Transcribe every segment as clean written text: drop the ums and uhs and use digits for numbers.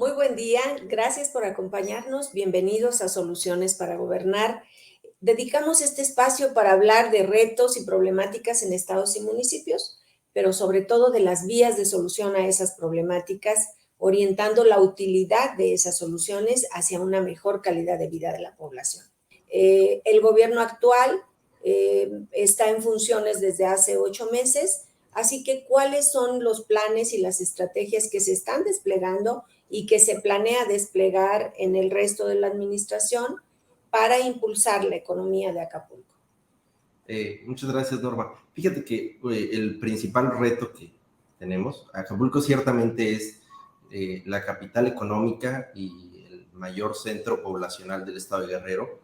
Muy buen día, gracias por acompañarnos. Bienvenidos a Soluciones para Gobernar. Dedicamos este espacio para hablar de retos y problemáticas en estados y municipios, pero sobre todo de las vías de solución a esas problemáticas, orientando la utilidad de esas soluciones hacia una mejor calidad de vida de la población. El gobierno actual está en funciones desde hace 8 meses, así que ¿cuáles son los planes y las estrategias que se están desplegando y que se planea desplegar en el resto de la administración para impulsar la economía de Acapulco? Muchas gracias, Norma. Fíjate que el principal reto que tenemos, Acapulco ciertamente es la capital económica y el mayor centro poblacional del estado de Guerrero,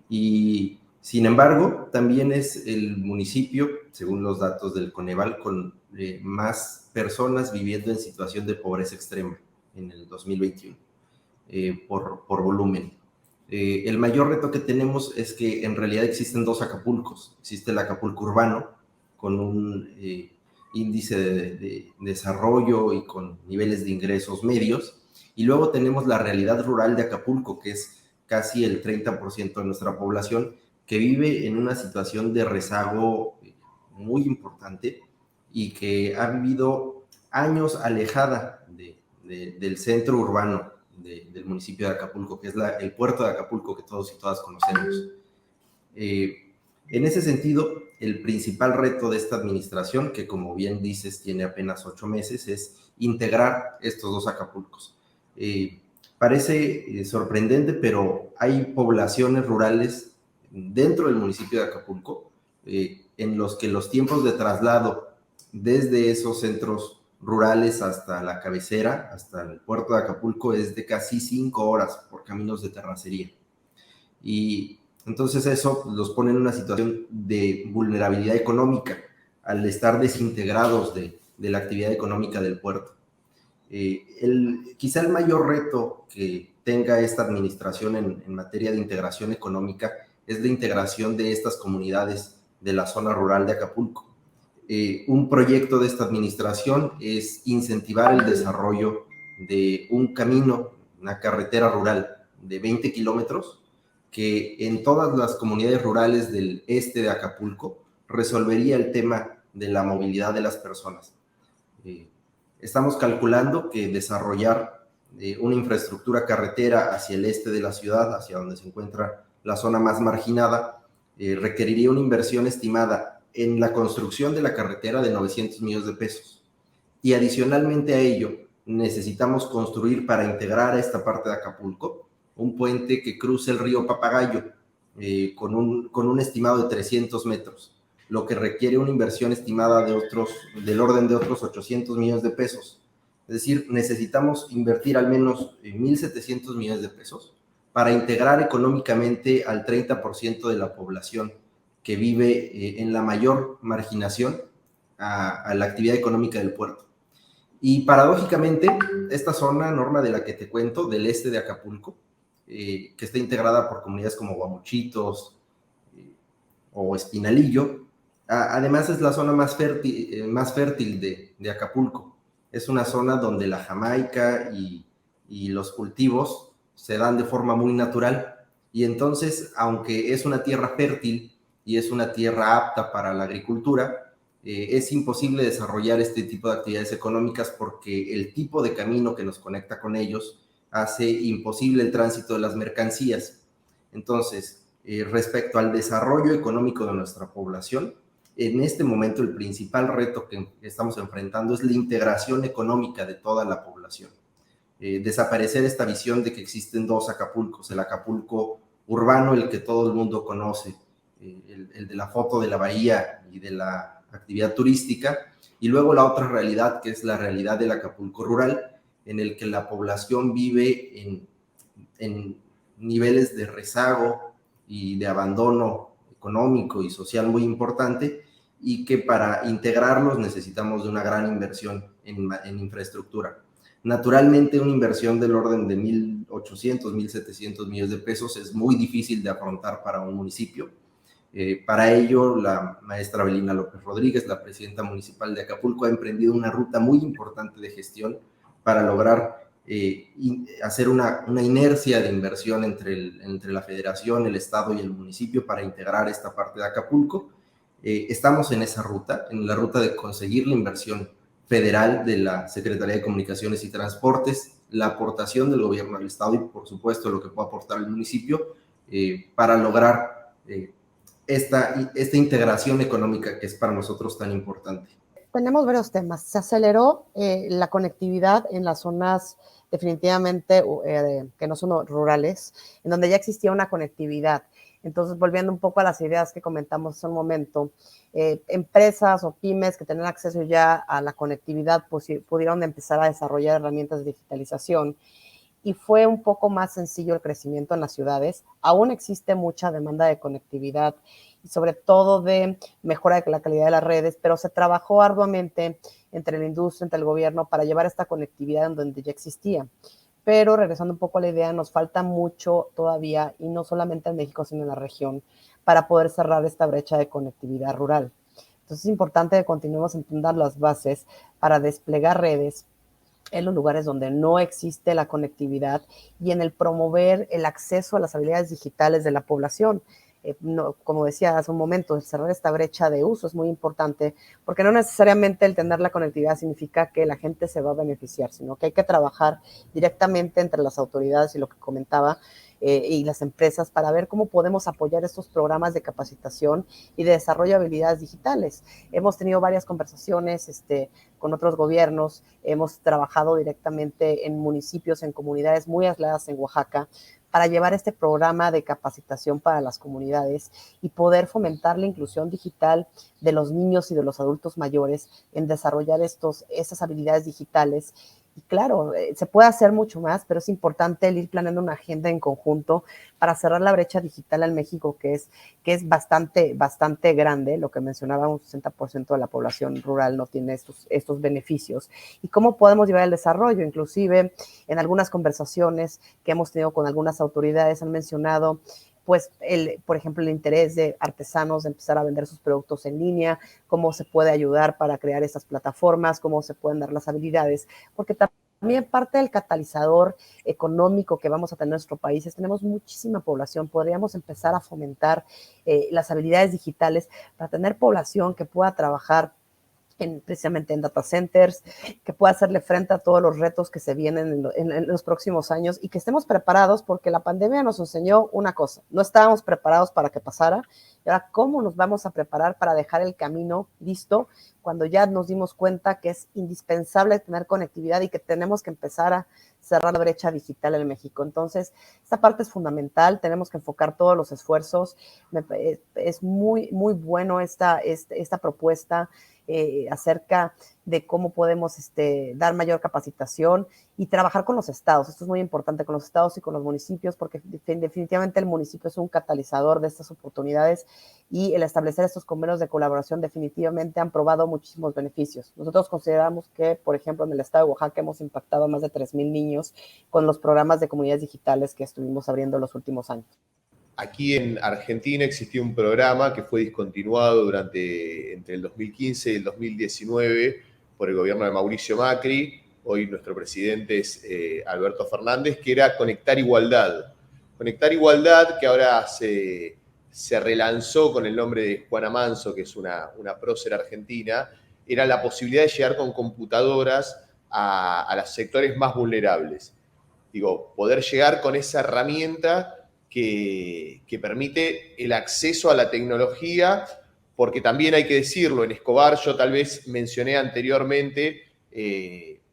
y sin embargo también es el municipio, según los datos del Coneval, con más personas viviendo en situación de pobreza extrema en el 2021 por volumen. El mayor reto que tenemos es que en realidad existen dos Acapulcos. Existe el Acapulco urbano, con un índice de desarrollo y con niveles de ingresos medios, y luego tenemos la realidad rural de Acapulco, que es casi el 30% de nuestra población, que vive en una situación de rezago muy importante y que ha vivido años alejada del centro urbano del municipio de Acapulco, que es el puerto de Acapulco que todos y todas conocemos. En ese sentido, el principal reto de esta administración, que como bien dices tiene apenas 8 meses, es integrar estos dos Acapulcos. Parece sorprendente, pero hay poblaciones rurales dentro del municipio de Acapulco en los que los tiempos de traslado desde esos centros rurales hasta la cabecera, hasta el puerto de Acapulco, es de casi 5 horas por caminos de terracería. Y entonces eso los pone en una situación de vulnerabilidad económica al estar desintegrados de la actividad económica del puerto. Quizá el mayor reto que tenga esta administración en materia de integración económica es la integración de estas comunidades de la zona rural de Acapulco. Un proyecto de esta administración es incentivar el desarrollo de un camino, una carretera rural de 20 kilómetros, que en todas las comunidades rurales del este de Acapulco resolvería el tema de la movilidad de las personas. Estamos calculando que desarrollar una infraestructura carretera hacia el este de la ciudad, hacia donde se encuentra la zona más marginada, requeriría una inversión estimada en la construcción de la carretera de 900 millones de pesos. Y adicionalmente a ello, necesitamos construir para integrar a esta parte de Acapulco un puente que cruce el río Papagayo con un estimado de 300 metros, lo que requiere una inversión estimada del orden de otros 800 millones de pesos. Es decir, necesitamos invertir al menos 1.700 millones de pesos para integrar económicamente al 30% de la población que vive en la mayor marginación a la actividad económica del puerto. Y paradójicamente, esta zona, Norma, de la que te cuento, del este de Acapulco, que está integrada por comunidades como Guamuchitos o Espinalillo, además es la zona más fértil de Acapulco. Es una zona donde la jamaica y los cultivos se dan de forma muy natural. Y entonces, aunque es una tierra fértil y es una tierra apta para la agricultura, es imposible desarrollar este tipo de actividades económicas porque el tipo de camino que nos conecta con ellos hace imposible el tránsito de las mercancías. Entonces, respecto al desarrollo económico de nuestra población, en este momento el principal reto que estamos enfrentando es la integración económica de toda la población. Desaparecer esta visión de que existen dos Acapulcos, el Acapulco urbano, el que todo el mundo conoce, el de la foto de la bahía y de la actividad turística, y luego la otra realidad, que es la realidad del Acapulco rural, en el que la población vive en niveles de rezago y de abandono económico y social muy importante, y que para integrarlos necesitamos de una gran inversión en infraestructura. Naturalmente, una inversión del orden de 1.800, 1.700 millones de pesos es muy difícil de afrontar para un municipio. Para ello, la maestra Belina López Rodríguez, la presidenta municipal de Acapulco, ha emprendido una ruta muy importante de gestión para lograr hacer una inercia de inversión entre la federación, el estado y el municipio para integrar esta parte de Acapulco. Estamos en esa ruta, en la ruta de conseguir la inversión federal de la Secretaría de Comunicaciones y Transportes, la aportación del gobierno del estado y, por supuesto, lo que pueda aportar el municipio para lograr esta integración económica que es para nosotros tan importante. Tenemos varios temas. Se aceleró la conectividad en las zonas definitivamente que no son rurales, en donde ya existía una conectividad. Entonces, volviendo un poco a las ideas que comentamos hace un momento, empresas o pymes que tenían acceso ya a la conectividad pues, pudieron empezar a desarrollar herramientas de digitalización y fue un poco más sencillo el crecimiento en las ciudades. Aún existe mucha demanda de conectividad y sobre todo de mejora de la calidad de las redes, pero se trabajó arduamente entre la industria, entre el gobierno, para llevar esta conectividad en donde ya existía. Pero regresando un poco a la idea, nos falta mucho todavía, y no solamente en México, sino en la región, para poder cerrar esta brecha de conectividad rural. Entonces es importante que continuemos entendiendo las bases para desplegar redes en los lugares donde no existe la conectividad y en el promover el acceso a las habilidades digitales de la población. No, como decía hace un momento, el cerrar esta brecha de uso es muy importante porque no necesariamente el tener la conectividad significa que la gente se va a beneficiar, sino que hay que trabajar directamente entre las autoridades y lo que comentaba, y las empresas para ver cómo podemos apoyar estos programas de capacitación y de desarrollo de habilidades digitales. Hemos tenido varias conversaciones con otros gobiernos, hemos trabajado directamente en municipios, en comunidades muy aisladas en Oaxaca, para llevar este programa de capacitación para las comunidades y poder fomentar la inclusión digital de los niños y de los adultos mayores en desarrollar esas habilidades digitales. Y claro, se puede hacer mucho más, pero es importante el ir planeando una agenda en conjunto para cerrar la brecha digital en México, que es bastante grande. Lo que mencionaba, un 60% de la población rural no tiene estos beneficios. ¿Y cómo podemos llevar el desarrollo? Inclusive, en algunas conversaciones que hemos tenido con algunas autoridades han mencionado pues, por ejemplo, el interés de artesanos de empezar a vender sus productos en línea, cómo se puede ayudar para crear estas plataformas, cómo se pueden dar las habilidades, porque también parte del catalizador económico que vamos a tener en nuestro país es tenemos muchísima población, podríamos empezar a fomentar las habilidades digitales para tener población que pueda trabajar precisamente en data centers, que pueda hacerle frente a todos los retos que se vienen en los próximos años y que estemos preparados, porque la pandemia nos enseñó una cosa: no estábamos preparados para que pasara, y ahora cómo nos vamos a preparar para dejar el camino listo cuando ya nos dimos cuenta que es indispensable tener conectividad y que tenemos que empezar a cerrar la brecha digital en México. Entonces, esta parte es fundamental, tenemos que enfocar todos los esfuerzos. Es muy, muy bueno esta propuesta acerca de cómo podemos dar mayor capacitación y trabajar con los estados. Esto es muy importante, con los estados y con los municipios, porque definitivamente el municipio es un catalizador de estas oportunidades y el establecer estos convenios de colaboración definitivamente han probado muchísimos beneficios. Nosotros consideramos que, por ejemplo, en el estado de Oaxaca hemos impactado a más de 3,000 niños con los programas de comunidades digitales que estuvimos abriendo los últimos años. Aquí en Argentina existía un programa que fue discontinuado entre el 2015 y el 2019 por el gobierno de Mauricio Macri. Hoy nuestro presidente es Alberto Fernández, que era Conectar Igualdad. Conectar Igualdad, que ahora se relanzó con el nombre de Juana Manso, que es una prócer argentina, era la posibilidad de llegar con computadoras a los sectores más vulnerables. Digo, poder llegar con esa herramienta que permite el acceso a la tecnología, porque también hay que decirlo, en Escobar yo tal vez mencioné anteriormente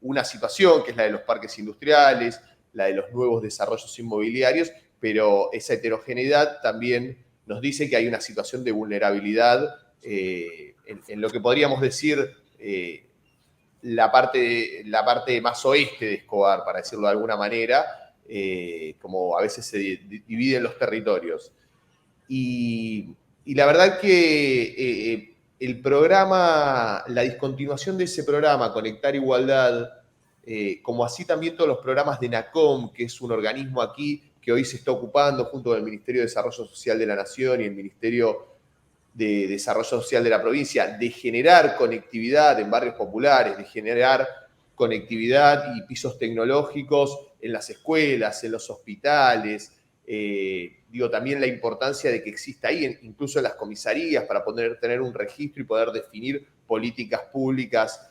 una situación que es la de los parques industriales, la de los nuevos desarrollos inmobiliarios, pero esa heterogeneidad también nos dice que hay una situación de vulnerabilidad en lo que podríamos decir la parte más oeste de Escobar, para decirlo de alguna manera, como a veces se dividen los territorios. Y la verdad que el programa, la discontinuación de ese programa, Conectar Igualdad, como así también todos los programas de NACOM, que es un organismo aquí que hoy se está ocupando junto con el Ministerio de Desarrollo Social de la Nación y el Ministerio de Desarrollo Social de la provincia, de generar conectividad en barrios populares, de generar conectividad y pisos tecnológicos en las escuelas, en los hospitales. También la importancia de que exista ahí, incluso en las comisarías, para poder tener un registro y poder definir políticas públicas,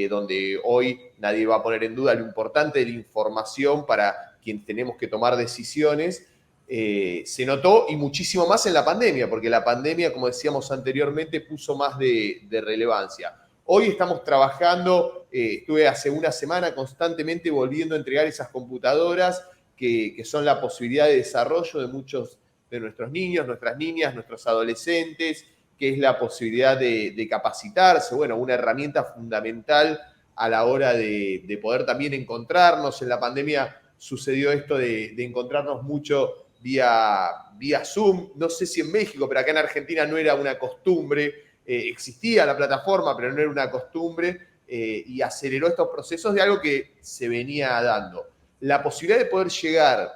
donde hoy nadie va a poner en duda lo importante de la información para quienes tenemos que tomar decisiones. Se notó, y muchísimo más en la pandemia, porque la pandemia, como decíamos anteriormente, puso más de relevancia. Hoy estamos trabajando, estuve hace una semana constantemente volviendo a entregar esas computadoras que son la posibilidad de desarrollo de muchos de nuestros niños, nuestras niñas, nuestros adolescentes, que es la posibilidad de capacitarse, bueno, una herramienta fundamental a la hora de poder también encontrarnos. En la pandemia sucedió esto de encontrarnos mucho vía Zoom. No sé si en México, pero acá en Argentina no era una costumbre. Existía la plataforma, pero no era una costumbre, y aceleró estos procesos de algo que se venía dando. La posibilidad de poder llegar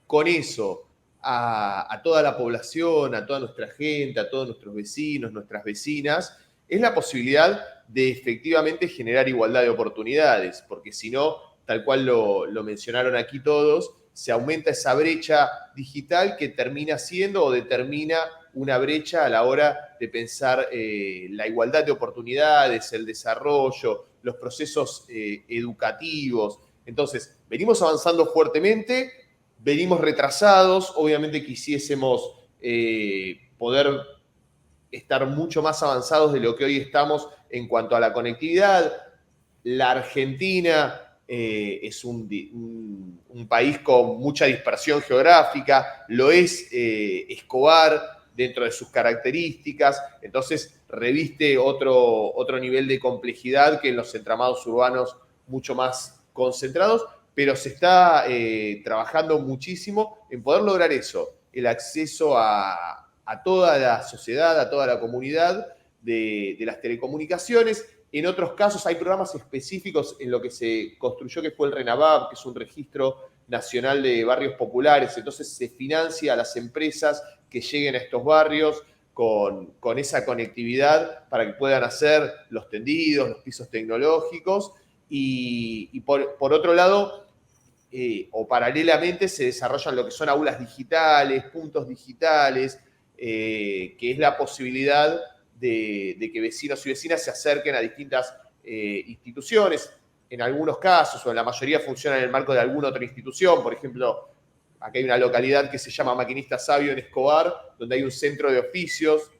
con eso a toda la población, a toda nuestra gente, a todos nuestros vecinos, nuestras vecinas, es la posibilidad de efectivamente generar igualdad de oportunidades, porque si no, tal cual lo mencionaron aquí todos, se aumenta esa brecha digital que termina siendo o determina una brecha a la hora de pensar la igualdad de oportunidades, el desarrollo, los procesos educativos. Entonces, venimos avanzando fuertemente, venimos retrasados, obviamente quisiésemos poder estar mucho más avanzados de lo que hoy estamos en cuanto a la conectividad. La Argentina es un país con mucha dispersión geográfica, lo es Escobar dentro de sus características, entonces reviste otro nivel de complejidad que en los entramados urbanos mucho más concentrados, pero se está trabajando muchísimo en poder lograr eso, el acceso a toda la sociedad, a toda la comunidad de las telecomunicaciones. En otros casos hay programas específicos en lo que se construyó, que fue el RENAVAP, que es un registro nacional de barrios populares. Entonces se financia a las empresas que lleguen a estos barrios con esa conectividad para que puedan hacer los tendidos, los pisos tecnológicos. Y por otro lado, o paralelamente, se desarrollan lo que son aulas digitales, puntos digitales, que es la posibilidad de que vecinos y vecinas se acerquen a distintas instituciones. En algunos casos, o en la mayoría, funciona en el marco de alguna otra institución. Por ejemplo, acá hay una localidad que se llama Maquinista Sabio en Escobar, donde hay un centro de oficios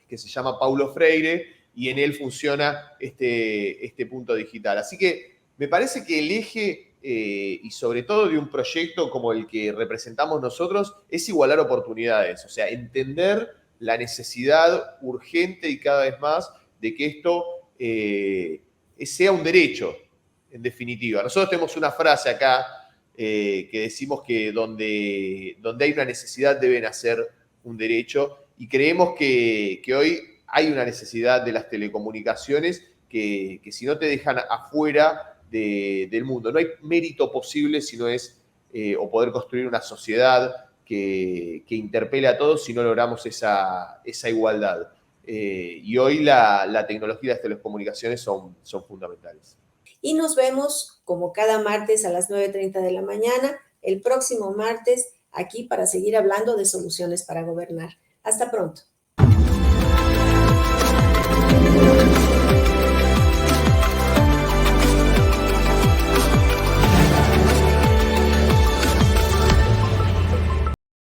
que se llama Paulo Freire, y en él funciona este punto digital. Así que me parece que el eje, y sobre todo de un proyecto como el que representamos nosotros, es igualar oportunidades, o sea, entender la necesidad urgente y cada vez más de que esto sea un derecho, en definitiva. Nosotros tenemos una frase acá que decimos que donde hay una necesidad debe nacer un derecho, y creemos que hoy hay una necesidad de las telecomunicaciones que si no te dejan afuera del mundo. No hay mérito posible si no es o poder construir una sociedad que interpele a todos si no logramos esa igualdad. Y hoy la tecnología y las telecomunicaciones son fundamentales. Y nos vemos como cada martes a las 9:30 de la mañana, el próximo martes, aquí para seguir hablando de soluciones para gobernar. Hasta pronto.